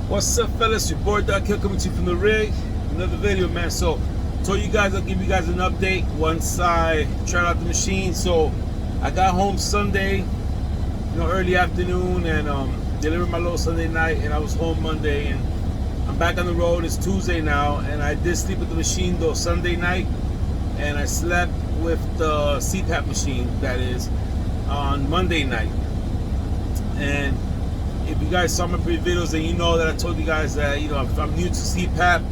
What's up, fellas? Your boy Darkkell coming to you from the rig. Another video, man. So, told you guys I'll give you guys an update once I tried out the machine. So, I got home Sunday, early afternoon, and delivered my load Sunday night, and I was home Monday, and I'm back on the road. It's Tuesday now, and I did sleep with the machine though Sunday night, and I slept with the CPAP machine, that is, on Monday night. And if you guys saw my previous videos, then you know that I told you guys that I'm new to CPAP.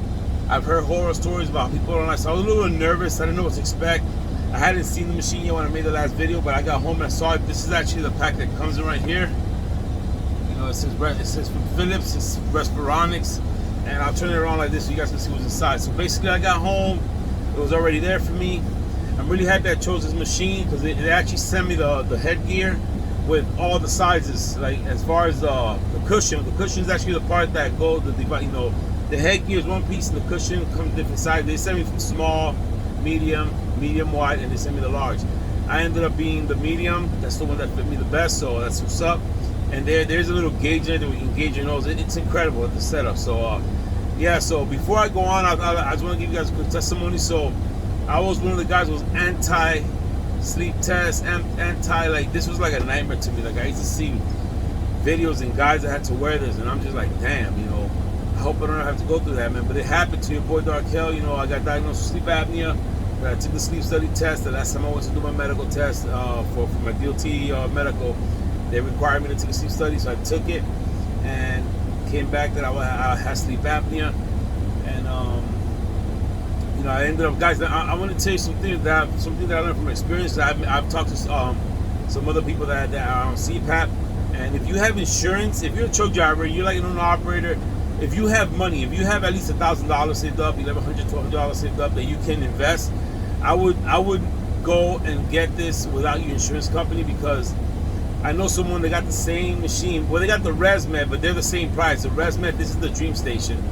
I've heard horror stories about people online, so I was a little nervous. I didn't know what to expect. I hadn't seen the machine yet when I made the last video, but I got home and I saw it. This is actually the pack that comes in right here. It says from Phillips, it's Respironics, and I'll turn it around like this so you guys can see what's inside. So basically, I got home, it was already there for me. I'm really happy I chose this machine because they actually sent me the headgear with all the sizes. Like as far as the cushion is actually the part that goes the headgear is one piece and the cushion comes different sizes. They sent me from small, medium wide, and they sent me the large. I ended up being the medium. That's the one that fit me the best, so that's what's up. And there's a little gauge there that we can gauge your nose. It's incredible at the setup. So yeah, so before I go on, I just want to give you guys a quick testimony. So I was one of the guys who was anti sleep test, like this was like a nightmare to me. Like I used to see videos and guys that had to wear this, and I'm just like, damn, I hope I don't have to go through that, man. But it happened to your boy Darkkell. I got diagnosed with sleep apnea. I took the sleep study test. The last time I went to do my medical test for my DOT medical, they required me to take a sleep study, so I took it and came back that I had sleep apnea. And I ended up, guys. I want to tell you something that I learned from experience. I've talked to some other people that are on CPAP, and if you have insurance, if you're a truck driver, you're like an owner operator. If you have money, if you have at least $1,000 saved up, $1,100, $1,200 saved up that you can invest, I would go and get this without your insurance company, because I know someone that got the same machine. Well, they got the ResMed, but they're the same price. The ResMed, this is the Dream Station.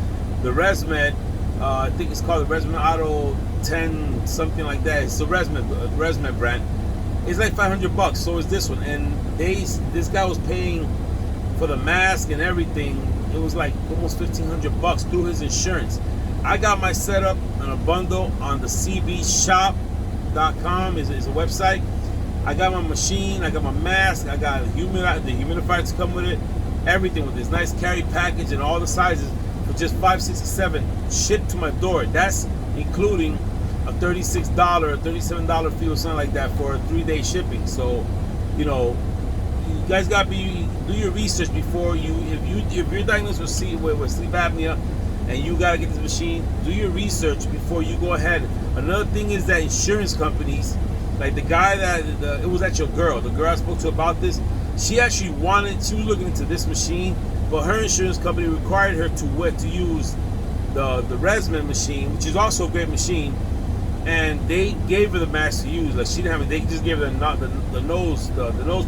The ResMed, I think it's called the ResMed Auto 10, something like that. It's the ResMed brand. It's like $500. So is this one. And this guy was paying for the mask and everything. It was like almost $1,500 through his insurance. I got my setup on a bundle on the cbshop.com is a website. I got my machine, I got my mask, I got the humidifier to come with it, everything with this nice carry package and all the sizes for just $567 shipped to my door. That's including a $36 or $37 fee or something like that for a 3-day shipping. So, you guys got to do your research before if you're diagnosed with sleep apnea and you got to get this machine, do your research before you go ahead. Another thing is that insurance companies, like the guy it was actually a girl. The girl I spoke to about this, she was looking into this machine, but her insurance company required her to use the ResMed machine, which is also a great machine, and they gave her the mask to use. Like she didn't have it, they just gave her the nose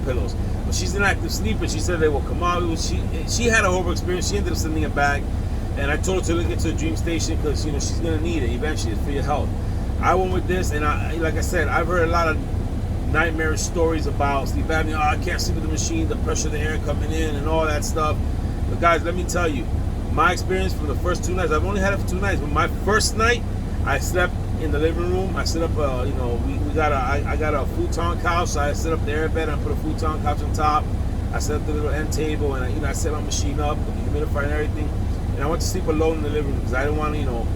pillows. But she's an active sleeper. She said they will come out. She had a horrible experience. She ended up sending it back, and I told her to look into the Dream Station because she's gonna need it eventually. It's for your health. I went with this, and like I said, I've heard a lot of nightmare stories about sleep apnea. I can't sleep with the machine, the pressure of the air coming in, and all that stuff. But guys, let me tell you, my experience from the first 2 nights. I've only had it for 2 nights, but my first night, I slept in the living room. I set up, I got a futon couch, so I set up the air bed and I put a futon couch on top. I set up the little end table, and I set my machine up with the humidifier and everything. And I went to sleep alone in the living room because I didn't want to,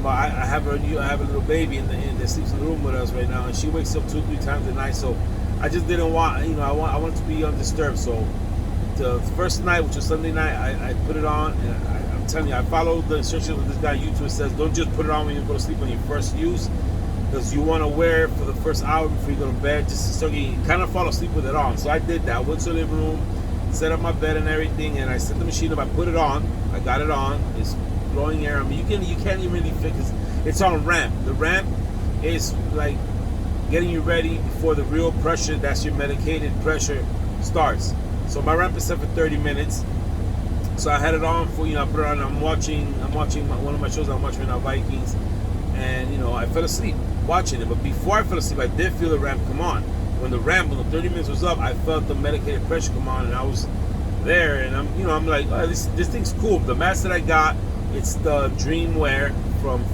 I have a little baby that sleeps in the room with us right now, and she wakes up 2-3 times a night. So I just didn't want, I wanted to be undisturbed. So the first night, which was Sunday night, I put it on, and I'm telling you, I followed the instructions of this guy on YouTube. It says don't just put it on when you go to sleep on your first use, because you want to wear it for the first hour before you go to bed, just so you kind of fall asleep with it on. So I did that. I went to the living room, set up my bed and everything, and I set the machine up. I put it on. I got it on. It's blowing air. I mean, you can't even really fit because it's on ramp. The ramp is like getting you ready before the real pressure, that's your medicated pressure, starts. So my ramp is set for 30 minutes. So I had it on for, I put it on. I'm watching one of my shows I'm watching right now, Vikings, and I fell asleep watching it. But before I fell asleep, I did feel the ramp come on. When the 30 minutes was up, I felt the medicated pressure come on, and I was there, and I'm like, oh, this thing's cool. The mask that I got, it's the Dreamwear from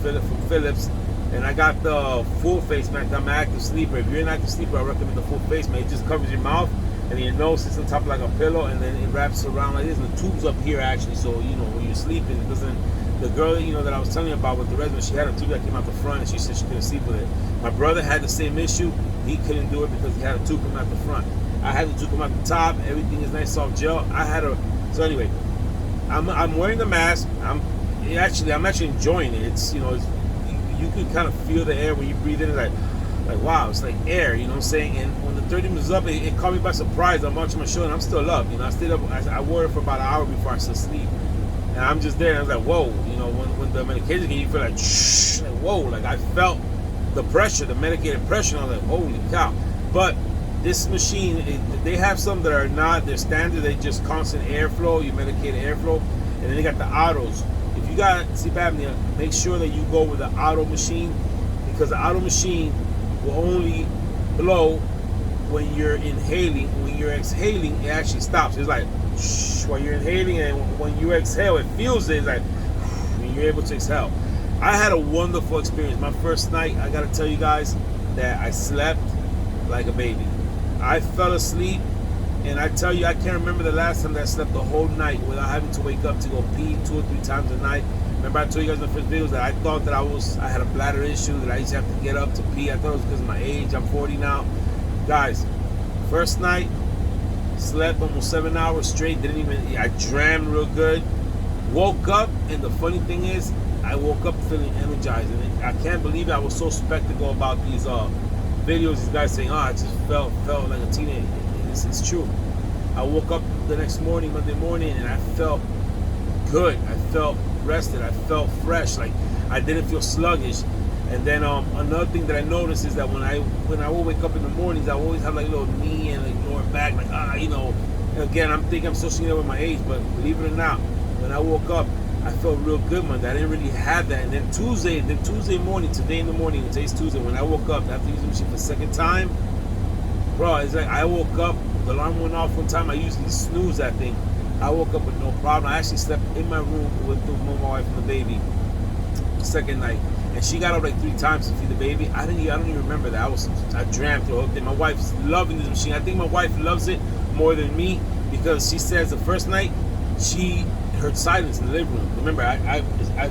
Phillips, and I got the full face mask. I'm an active sleeper. If you're an active sleeper, I recommend the full face mask. It just covers your mouth, and your nose sits on top like a pillow, and then it wraps around like this. And the tube's up here actually, so when you're sleeping, it doesn't. The girl that I was telling you about with the resident, she had a tube that came out the front, and she said she couldn't sleep with it. My brother had the same issue. He couldn't do it because he had a tube come out the front. I had the tube come out the top. Everything is nice soft gel. So anyway, I'm wearing the mask. I'm actually enjoying it. It's you can kind of feel the air when you breathe in. It's like wow, it's like air. You know what I'm saying? And when the 30 minutes was up, it caught me by surprise. I'm watching my show and I'm still up. I stayed up. I wore it for about an hour before I fell asleep. And I'm just there, and I was like, whoa, when the medication came, you feel like, shh, like, whoa, like I felt the pressure, the medicated pressure, and I was like, holy cow. But this machine, they have some that are not, they're standard, they just constant airflow, you medicated airflow, and then they got the autos. If you got sleep apnea, make sure that you go with the auto machine, because the auto machine will only blow when you're inhaling. When you're exhaling, it actually stops. It's like, while you're inhaling, and when you exhale, it feels it. It's like when you're able to exhale. I had a wonderful experience. My first night, I gotta tell you guys that I slept like a baby. I fell asleep, and I tell you, I can't remember the last time that I slept the whole night without having to wake up to go pee 2 or 3 times a night. Remember I told you guys in the first videos that I thought that I had a bladder issue, that I used to have to get up to pee. I thought it was because of my age. I'm 40 now. Guys, first night, slept almost 7 hours straight. I drammed real good. Woke up, and the funny thing is, I woke up feeling energized. And I can't believe it. I was so skeptical about these videos. These guys saying, I just felt like a teenager. It's true. I woke up the next morning, Monday morning, and I felt good. I felt rested. I felt fresh. Like I didn't feel sluggish. And then another thing that I noticed is that when I would wake up in the mornings, I always have like a little knee and like lower back, like Again, I'm thinking I'm associating it with my age, but believe it or not, when I woke up, I felt real good, man. I didn't really have that. And then Tuesday morning, today's Tuesday, when I woke up after using the machine for the second time, bro, it's like I woke up, the alarm went off one time. I usually snooze that thing. I woke up with no problem. I actually slept in my room with my wife and the baby the second night. And she got up like 3 times to feed the baby. I don't even remember that. I drammed the whole thing. My wife's loving this machine. I think my wife loves it more than me because she says the first night she heard silence in the living room. Remember,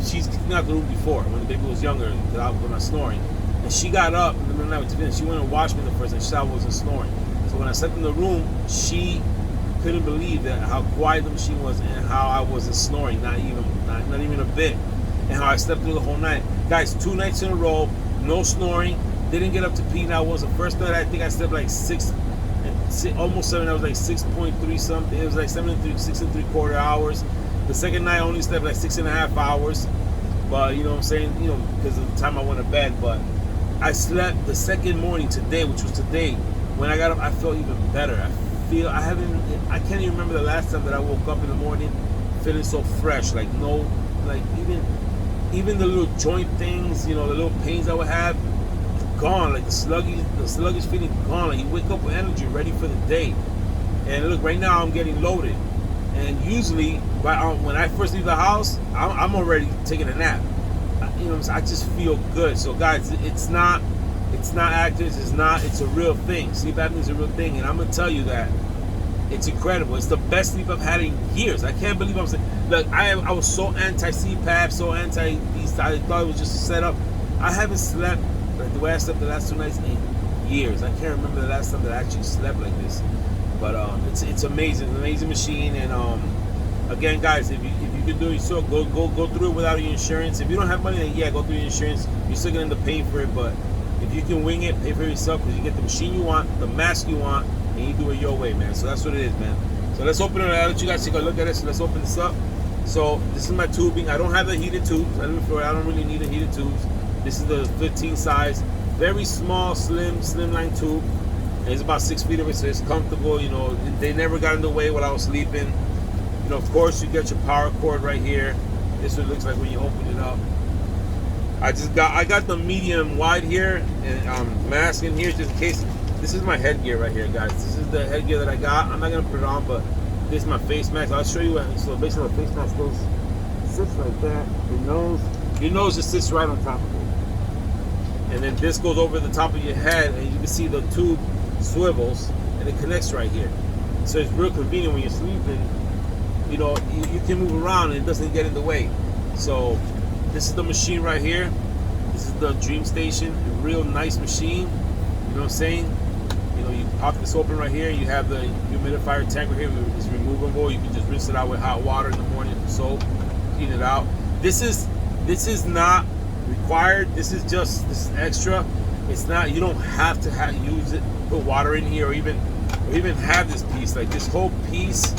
she's kicked me out the room before when the baby was younger because I was snoring. And she got up in the middle of the night. She went and washed me the first night. She saw I wasn't snoring. So when I slept in the room, she couldn't believe that how quiet the machine was and how I wasn't snoring, not even a bit, and how I slept through the whole night. Guys, 2 nights in a row, no snoring, didn't get up to pee. Now was the first night I think I slept like almost 7. I was like 6.3 something. It was like 6 and 3/4 hours. The second night I only slept like 6.5 hours. But you know what I'm saying, because of the time I went to bed. But I slept the second morning today, which was today. When I got up, I felt even better. I can't even remember the last time that I woke up in the morning feeling so fresh. Like even the little joint things, the little pains I would have, gone. Like the sluggish feeling gone. Like you wake up with energy, ready for the day. And look, right now I'm getting loaded. And usually, when I first leave the house, I'm already taking a nap. I just feel good. So guys, it's not actors. It's a real thing. Sleep apnea is a real thing, and I'm gonna tell you that it's incredible. It's the best sleep I've had in years. I can't believe I'm saying. Look, I was so anti CPAP, so anti these. I thought it was just a setup. I haven't slept like the way I slept the last 2 nights in years. I can't remember the last time that I actually slept like this. But it's amazing. It's an amazing machine. And again, guys, if you can do it, so go through it without your insurance. If you don't have money, then yeah, go through your insurance. You're still gonna end up paying for it, but if you can wing it, pay for it yourself because you get the machine you want, the mask you want, and you do it your way, man. So that's what it is, man. So let's open it. I'll let you guys take a look at it. So let's open this up. So this is my tubing. I don't have the heated tubes. I don't really need the heated tubes. This is the 15 size, very small, slimline tube. And it's about 6 feet away, so it's comfortable. They never got in the way while I was sleeping. Of course, you get your power cord right here. This is what it looks like when you open it up. I got the medium wide here and mask in here just in case. This is my headgear right here, guys. This is the headgear that I got. I'm not gonna put it on, but This is my face mask. I'll show you what. So basically, the face mask goes, sits like that. Your nose just sits right on top of it, and then this goes over the top of your head, and you can see the tube swivels, and it connects right here. So it's real convenient when you're sleeping. You know, you can move around and it doesn't get in the way. So this is the machine right here. This is the Dream Station, a real nice machine. You know what I'm saying? You know, you pop this open right here. You have the humidifier tank right here. It's removable. You can just rinse it out with hot water in the morning with soap, clean it out. This is not required. This is extra. It's not. You don't have to use it. Put water in here, or even have this piece. Like this whole piece.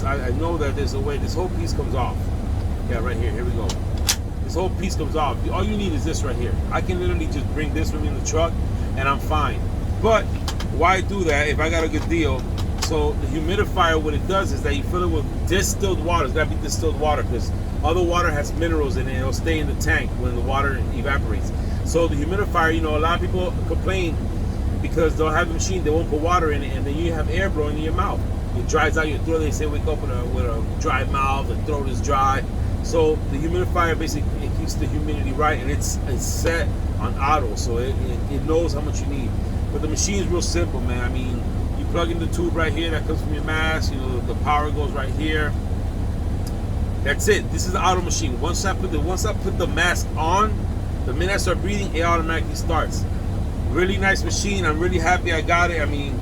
I know that there's a way. This whole piece comes off. Yeah, right here. Here we go. This whole piece comes off. All you need is this right here. I can literally just bring this with me in the truck, and I'm fine. But why do that if I got a good deal? So the humidifier, what it does is that you fill it with distilled water. It's got to be distilled water because other water has minerals in it. It'll stay in the tank when the water evaporates. So the humidifier, you know, a lot of people complain because they'll have the machine, they won't put water in it, and then you have air blowing in your mouth. It dries out your throat. They say wake up with a dry mouth, the throat is dry. So the humidifier basically it keeps the humidity right, and it's set on auto, so it knows how much you need. But the machine is real simple, man. I mean, you plug in the tube right here that comes from your mask. You know, the power goes right here. That's it. This is the auto machine. Once I put the mask on, the minute I start breathing, it automatically starts. Really nice machine. I'm really happy I got it. I mean,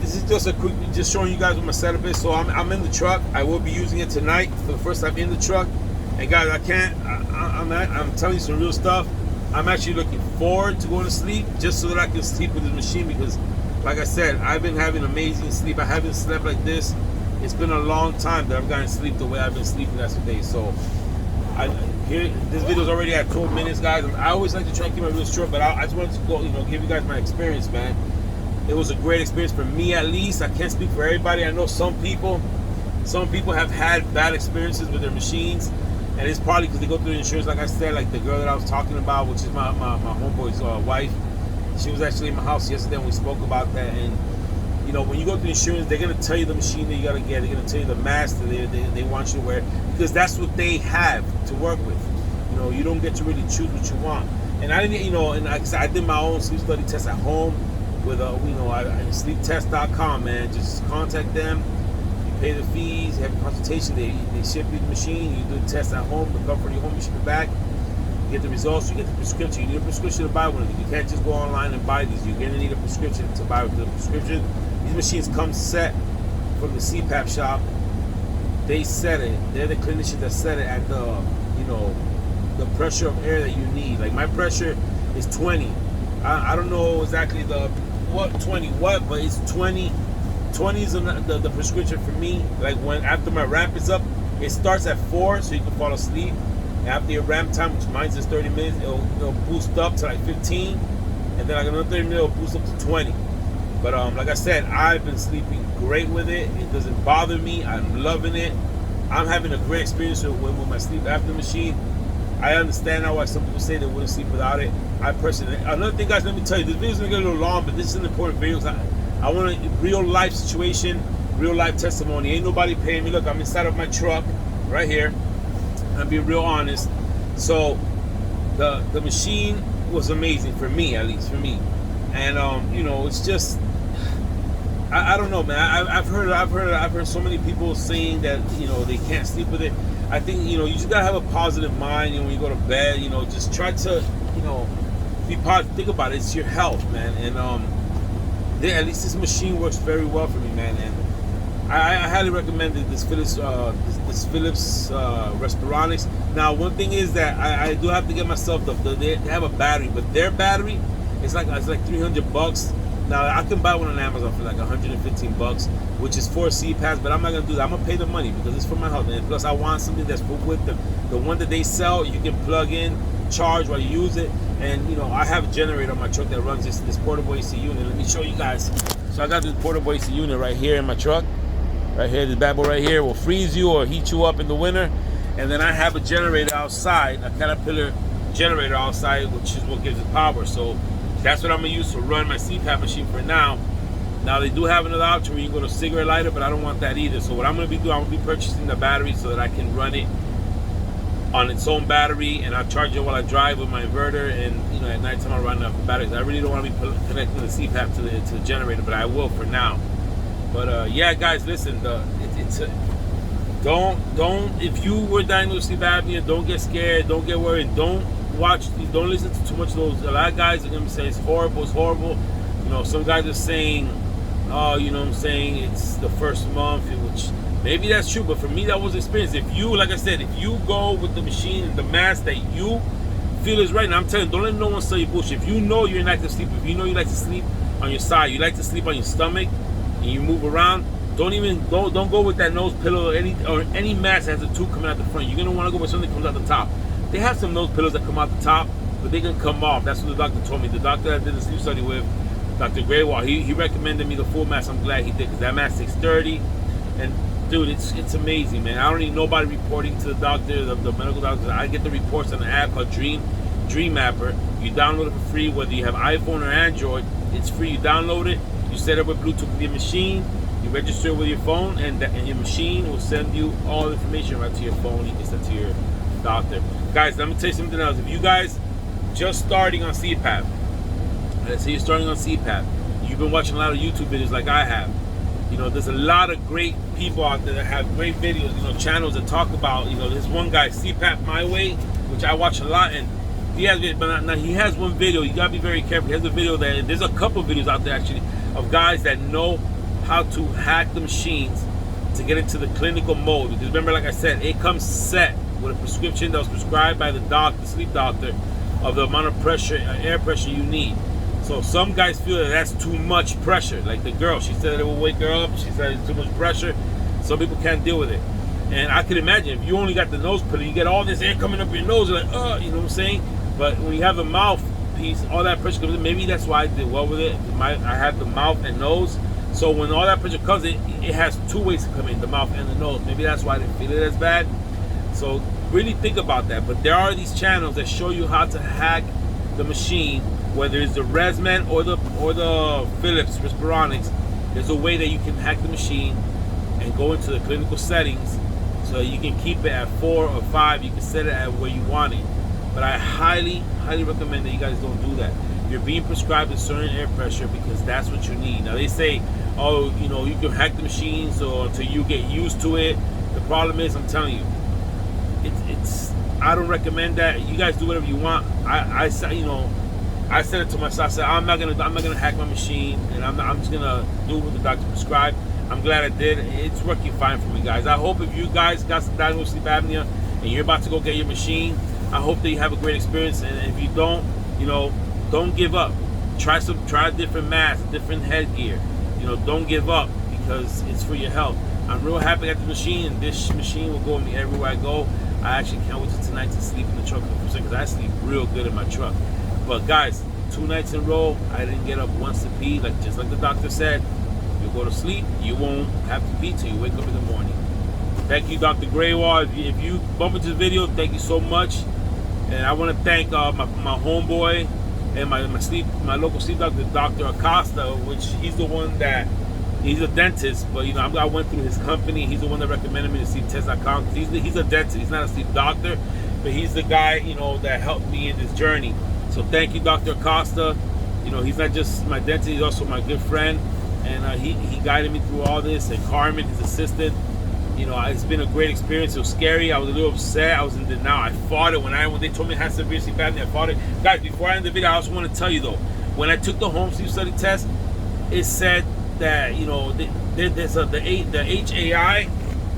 this is just a quick, just showing you guys what my setup is. So I'm in the truck. I will be using it tonight for the first time in the truck. And guys, I'm telling you some real stuff. I'm actually looking forward to going to sleep just so that I can sleep with this machine because, like I said, I've been having amazing sleep. I haven't slept like this. It's been a long time that I've gotten sleep the way I've been sleeping the last few days. So this video's already at 12 minutes, guys. I always like to try and keep my videos short, but I just wanted to go, give you guys my experience, man. It was a great experience for me, at least. I can't speak for everybody. I know some people have had bad experiences with their machines, and it's probably because they go through the insurance. Like I said, like the girl that I was talking about, which is my homeboy's wife. She was actually in my house yesterday and we spoke about that. And you know, when you go through insurance, they're gonna tell you the machine that you gotta get. They're gonna tell you the mask that they want you to wear because that's what they have to work with. You know, you don't get to really choose what you want. And I didn't, and like I said, I did my own sleep study test at home with sleeptest.com, man. Just contact them. You pay the fees. You have a consultation. They ship you the machine. You do the test at home. The comfort of your home. You ship it back. You get the results. You get the prescription. You need a prescription to buy one of these. You can't just go online and buy these. You're gonna need a prescription to buy the prescription. These machines come set from the CPAP shop. They set it. They're the clinicians that set it at the pressure of air that you need. Like my pressure is 20. I don't know exactly but it's 20. 20 is the prescription for me. Like when after my ramp is up, it starts at 4, so you can fall asleep. And after your ramp time, which mine is 30 minutes, it'll boost up to like 15, and then like another 30 minutes, it'll boost up to 20. But like I said, I've been sleeping great with it. It doesn't bother me. I'm loving it. I'm having a great experience with my sleep after machine. I understand now why some people say they wouldn't sleep without it. I personally, another thing, guys, let me tell you, this video's gonna get a little long, but this is an important video. I want a real life situation, real life testimony. Ain't nobody paying me. Look, I'm inside of my truck right here. I'm being real honest. So the machine was amazing for me, at least for me. And it's just I don't know, man. I've heard so many people saying that they can't sleep with it. I think you just gotta have a positive mind. When you go to bed, just try to be positive. Think about it. It's your health, man. And at least this machine works very well for me, man. And I highly recommend this Phillips Respironics. Now, one thing is that I do have to get myself they have a battery, but their battery it's like $300. Now I can buy one on Amazon for like $115, which is 4 CPAPs, but I'm not gonna do that. I'm gonna pay the money because it's for my health, and plus I want something that's with the one that they sell. You can plug in, charge while you use it, and I have a generator on my truck that runs this portable AC unit. Let me show you guys. So I got this portable AC unit right here in my truck. Right here, this bad boy right here will freeze you or heat you up in the winter. And then I have a generator outside, a Caterpillar generator outside, which is what gives it power. So that's what I'm gonna use to run my CPAP machine for now. Now they do have another option where you can go to cigarette lighter, but I don't want that either. So what I'm going to be doing, I'm going to be purchasing the battery so that I can run it on its own battery, and I'll charge it while I drive with my inverter, and you know, at night time I'll run off the batteries. I really don't want to be connecting the CPAP to the generator, but I will for now. But yeah, guys, listen, don't if you were diagnosed with sleep apnea, don't get scared, don't get worried, don't listen to too much of those. A lot of guys are gonna be saying it's horrible. You know, some guys are saying, oh, you know what I'm saying, it's the first month, which maybe that's true, but for me that was experience. If you, like I said, if you go with the machine and the mask that you feel is right, and I'm telling you, don't let no one sell you bullshit. If you know you're an active sleeper, if you know you like to sleep on your side, you like to sleep on your stomach, and you move around, don't go with that nose pillow or any mask that has a tube coming out the front. You're gonna want to go with something that comes out the top. They have some nose pillows that come out the top, but they can come off. That's what the doctor told me. The doctor I did the sleep study with, Dr. Graywall, he recommended me the full mask. I'm glad he did, because that mask takes 30. And dude, it's amazing, man. I don't need nobody reporting to the doctor, the medical doctor. I get the reports on an app called Dream Mapper. You download it for free, whether you have iPhone or Android. It's free. You download it. You set it up with Bluetooth with your machine. You register with your phone, and your machine will send you all the information right to your phone. You can send to your doctor. Guys, let me tell you something else. If you guys just starting on CPAP, let's say you're starting on CPAP, you've been watching a lot of YouTube videos like I have. You know, there's a lot of great people out there that have great videos, you know, channels that talk about, you know, there's one guy, CPAP My Way, which I watch a lot, and he has one video. You gotta be very careful. He has a video there's a couple videos out there actually of guys that know how to hack the machines to get into the clinical mode. Because remember, like I said, it comes set with a prescription that was prescribed by the sleep doctor, of the amount of pressure, air pressure you need. So some guys feel that that's too much pressure. Like the girl, she said it will wake her up. She said it's too much pressure. Some people can't deal with it. And I can imagine if you only got the nose pillow, you get all this air coming up your nose, you're like, you know what I'm saying? But when you have the mouth piece, all that pressure comes in. Maybe that's why I did well with it. I have the mouth and nose. So when all that pressure comes in, it has two ways to come in, the mouth and the nose. Maybe that's why I didn't feel it as bad. So really think about that. But there are these channels that show you how to hack the machine, whether it's the ResMan or the Phillips Respironics. There's a way that you can hack the machine and go into the clinical settings so you can keep it at 4 or 5. You can set it at where you want it. But I highly recommend that you guys don't do that. You're being prescribed a certain air pressure because that's what you need. Now they say, oh, you know, you can hack the machines or until you get used to it. The problem is, I'm telling you, I don't recommend that. You guys do whatever you want. I said it to myself. I said I'm not gonna hack my machine, and I'm just gonna do what the doctor prescribed. I'm glad I did. It's working fine for me, guys. I hope if you guys got some diagnosed sleep apnea and you're about to go get your machine, I hope that you have a great experience. And if you don't, you know, don't give up. Try a different mask, different headgear. You know, don't give up because it's for your health. I'm real happy at the machine, and this machine will go with me everywhere I go. I actually can't wait till tonight to sleep in the truck because I sleep real good in my truck. But guys, 2 nights in a row, I didn't get up once to pee. Just like the doctor said, you go to sleep, you won't have to pee till you wake up in the morning. Thank you, Dr. Graywall. If you bump into this video, thank you so much. And I want to thank my homeboy and my local sleep doctor, Dr. Acosta, which he's the one that, he's a dentist, but you know, I went through his company. He's the one that recommended me to sleeptest.com. He's a dentist. He's not a sleep doctor, but he's the guy, you know, that helped me in this journey. So thank you, Dr. Acosta. You know, he's not just my dentist, he's also my good friend, and he guided me through all this. And Carmen, his assistant. You know, it's been a great experience. It was scary. I was a little upset. I was in denial. I fought it when they told me I had severe sleep apnea. I fought it. Guys, before I end the video, I also want to tell you though, when I took the home sleep study test, it said that, you know, there's the HAI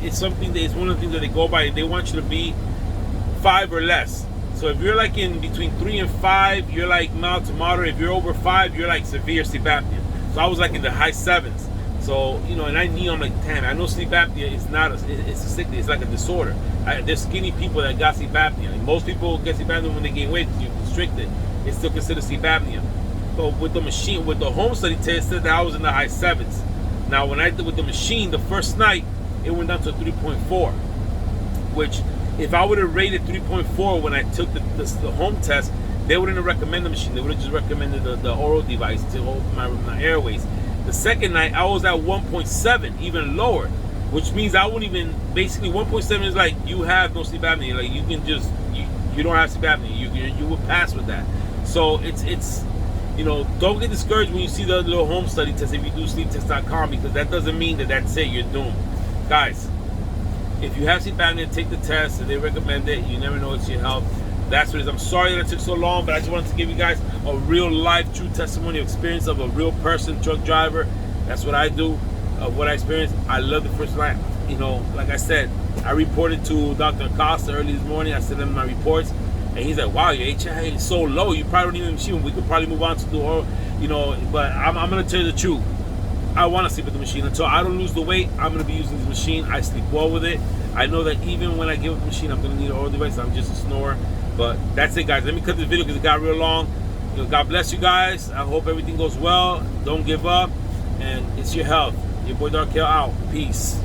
is something that is one of the things that they go by. They want you to be 5 or less. So if you're like in between 3 and 5, you're like mild to moderate. If you're over 5, you're like severe sleep apnea. So I was like in the high 7s. So, you know, and I'm like, damn, I know sleep apnea is not it's a sickness, it's like a disorder. There's skinny people that got sleep apnea. And most people get sleep apnea when they gain weight because you constrict it. It's still considered sleep apnea. But with the machine, with the home study test, that I was in the high 7s. Now, when I did with the machine, the first night, it went down to 3.4. Which, if I would have rated 3.4 when I took the home test, they wouldn't have recommended the machine. They would have just recommended the oral device to open my airways. The second night, I was at 1.7, even lower, which means I wouldn't even, basically 1.7 is like you have no sleep apnea. Like you can just, you don't have sleep apnea. You would pass with that. So it's you know, don't get discouraged when you see the little home study test if you do sleeptest.com, because that doesn't mean that that's it, you're doomed. Guys, if you have sleep apnea, take the test, and they recommend it. You never know, it's your health. That's what it is. I'm sorry that it took so long, but I just wanted to give you guys a real life, true testimony of experience of a real person, truck driver. That's what I do, of what I experienced. I love the first night. You know, like I said, I reported to Dr. Acosta early this morning. I sent him my reports, and he's like, wow, your HI is so low, you probably don't even machine. We could probably move on to the oral, you know, but I'm going to tell you the truth. I want to sleep with the machine. Until I don't lose the weight, I'm going to be using this machine. I sleep well with it. I know that even when I get with the machine, I'm going to need an oral device. I'm just a snorer. But that's it, guys. Let me cut this video because it got real long. You know, God bless you guys. I hope everything goes well. Don't give up. And it's your health. Your boy Darkkell out. Peace.